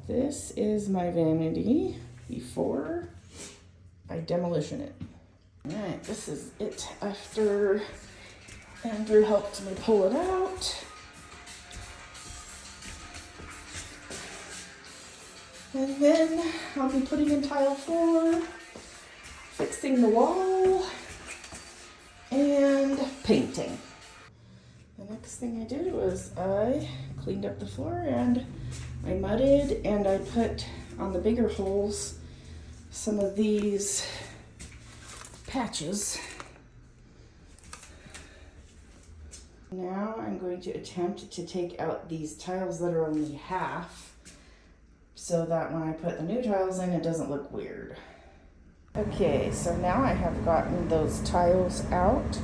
This is my vanity before I demolition it. All right, this is it after Andrew helped me pull it out. And then I'll be putting in tile 4, fixing the wall, and painting. The next thing I did was I cleaned up the floor and I mudded, and I put on the bigger holes some of these patches. Now I'm going to attempt to take out these tiles that are only half, so that when I put the new tiles in, it doesn't look weird. Okay, so now I have gotten those tiles out,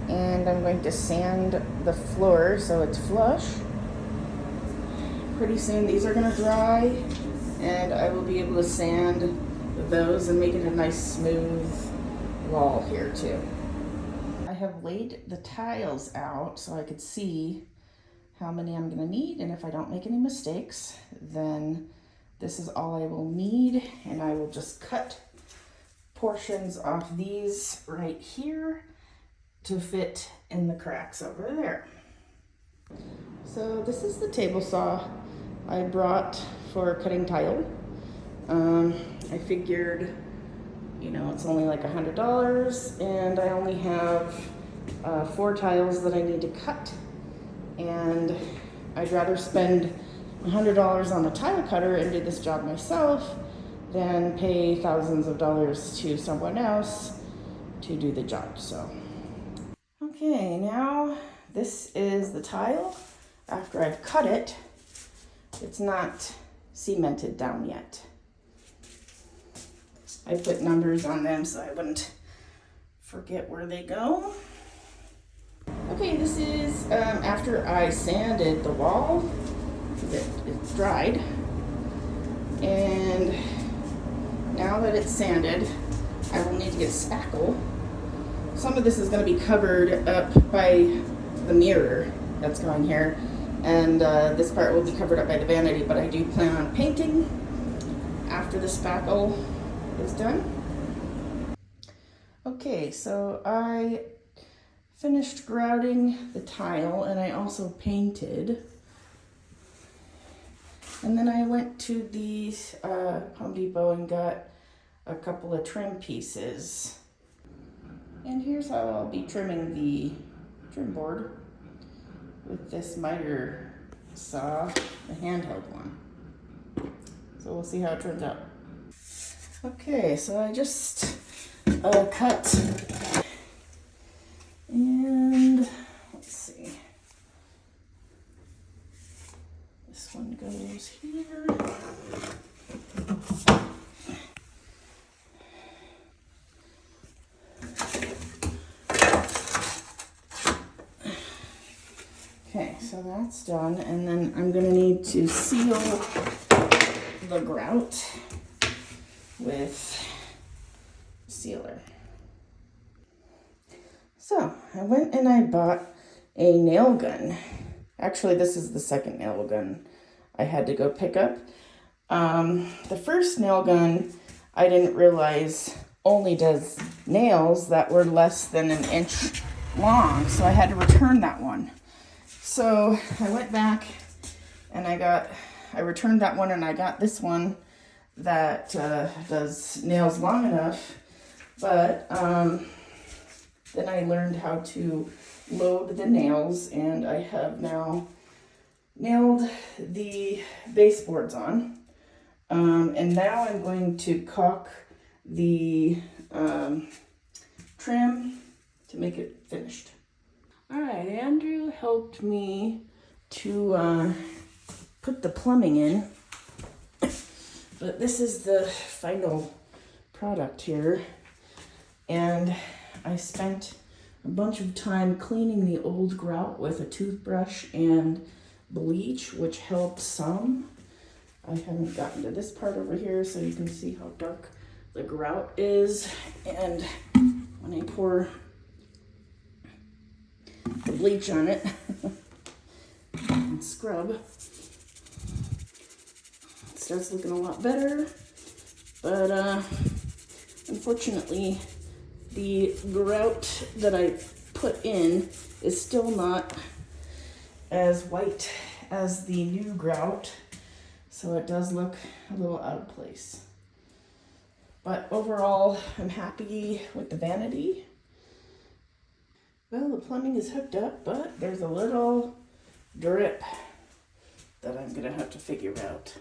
and I'm going to sand the floor so it's flush. Pretty soon these are gonna dry, and I will be able to sand those and make it a nice smooth wall here too. I have laid the tiles out so I could see how many I'm gonna need, and if I don't make any mistakes, then this is all I will need, and I will just cut portions off these right here to fit in the cracks over there. So this is the table saw I brought for cutting tile. I figured, you know, it's only like $100, and I only have 4 tiles that I need to cut, and I'd rather spend $100 on a tile cutter and do this job myself than pay thousands of dollars to someone else to do the job. So, okay, now this is the tile. After I've cut it, it's not cemented down yet. I put numbers on them so I wouldn't forget where they go. Okay, this is after I sanded the wall. It's dried, and now that it's sanded, I will need to get a spackle. Some of this is going to be covered up by the mirror that's going here, and this part will be covered up by the vanity, but I do plan on painting after the spackle is done. Okay, so I finished grouting the tile, and I also painted. And then I went to the Home Depot and got a couple of trim pieces. And here's how I'll be trimming the trim board with this miter saw, the handheld one. So we'll see how it turns out. Okay, so I just cut, and let's see. This one goes here. Okay, so that's done, and then I'm gonna need to seal the grout with sealer. So I went and I bought a nail gun. Actually, this is the second nail gun I had to go pick up. The first nail gun, I didn't realize only does nails that were less than 1 inch long, so I had to return that one. So I went back and I returned that one, and I got this one that does nails long enough, but then I learned how to load the nails, and I have now nailed the baseboards on. And now I'm going to caulk the trim to make it finished. All right, Andrew helped me to put the plumbing in, but this is the final product here. And I spent a bunch of time cleaning the old grout with a toothbrush and bleach, which helped some. I haven't gotten to this part over here, so you can see how dark the grout is. And when I pour the bleach on it and scrub, starts looking a lot better. But unfortunately, the grout that I put in is still not as white as the new grout, so it does look a little out of place. But overall, I'm happy with the vanity. Well, the plumbing is hooked up, but there's a little drip that I'm gonna have to figure out.